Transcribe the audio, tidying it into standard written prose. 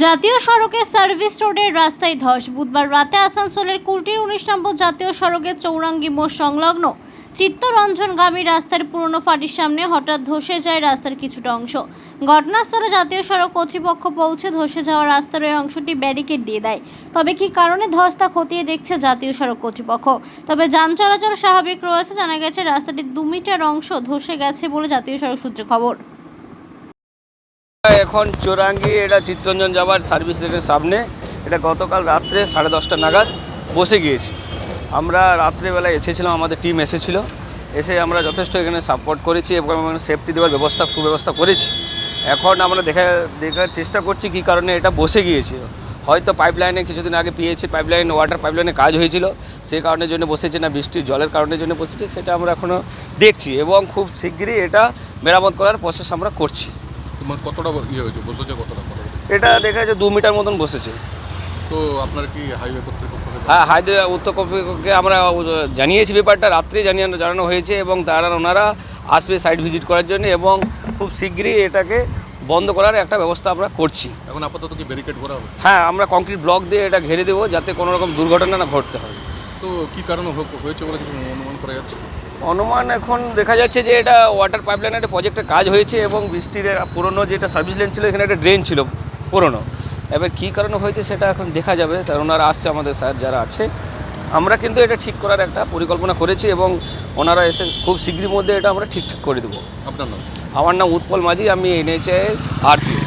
জাতীয় সড়কের সার্ভিস রোডের রাস্তায় ধস। বুধবার রাতে আসানসোলের কুলটির 19 নম্বর জাতীয় সড়কের চৌরাঙ্গি মোড় সংলগ্ন চিত্তরঞ্জনগামী রাস্তার পুরনো ফাঁটির সামনে হঠাৎ ধসে যায় রাস্তার কিছুটা অংশ। ঘটনাস্থলে জাতীয় সড়ক কর্তৃপক্ষ পৌঁছে ধসে যাওয়া রাস্তার ওই অংশটি ব্যারিকেড দিয়ে দেয়। তবে কী কারণে ধস তা খতিয়ে দেখছে জাতীয় সড়ক কর্তৃপক্ষ। তবে যান চলাচল স্বাভাবিক রয়েছে। জানা গেছে রাস্তাটির 2 মিটার অংশ ধসে গেছে বলে জাতীয় সড়ক সূত্রে খবর। এখন চৌরাঙ্গি এটা চিত্তরঞ্জন যাওয়ার সার্ভিস লেনের সামনে এটা গতকাল রাত্রে 10:30 নাগাদ বসে গিয়েছি। আমরা রাত্রেবেলা এসেছিলাম, আমাদের টিম এসেছিল, এসে আমরা যথেষ্ট এখানে সাপোর্ট করেছি এবং সেফটি দেওয়ার সুব্যবস্থা করেছি। এখন আমরা দেখার চেষ্টা করছি কী কারণে এটা বসে গিয়েছে। হয়তো পাইপলাইনে কিছুদিন আগে পিএইচি ওয়াটার পাইপলাইনে কাজ হয়েছিল, সেই কারণের জন্য বসেছে, না বৃষ্টির জলের কারণের জন্য বসেছে সেটা আমরা এখনও দেখছি এবং খুব শিগগিরই এটা মেরামত করার প্রসেস আমরা করছি। কতটা হয়েছে, বসেছে কতটা? এটা দেখা যাচ্ছে 2 মিটার মতন বসেছে। তো আপনার কি হাইওয়ে কর্তৃপক্ষ? হ্যাঁ, হাইওয়ে উত্তর কর্তৃপক্ষকে আমরা জানিয়েছি, ব্যাপারটা রাত্রে জানানো হয়েছে এবং ওনারা আসবে সাইট ভিজিট করার জন্য এবং খুব শীঘ্রই এটাকে বন্ধ করার একটা ব্যবস্থা আমরা করছি। এখন আপাতত কি ব্যারিকেড করা হবে? হ্যাঁ, আমরা কংক্রিট ব্লক দিয়ে এটা ঘিরে দেবো যাতে কোনো রকম দুর্ঘটনা না ঘটতে হয়। তো কী কারণে হয়েছে বলে কিছু অনুমান করা যাচ্ছে? অনুমান এখন দেখা যাচ্ছে যে এটা ওয়াটার পাইপলাইনের একটা প্রজেক্টের কাজ হয়েছে এবং বৃষ্টির পুরনো যেটা সার্ভিস লেন ছিল এখানে একটা ড্রেন ছিল পুরনো। এবার কী কারণে হয়েছে সেটা এখন দেখা যাবে, স্যার ওনারা আসছে, আমাদের স্যার যারা আছে। আমরা কিন্তু এটা ঠিক করার একটা পরিকল্পনা করেছি এবং ওনারা এসে খুব শীঘ্রই মধ্যে এটা আমরা ঠিকঠাক করে দেবো। আপনার নাম? আমার নাম উৎপল মাঝি, আমি NHAI RPO।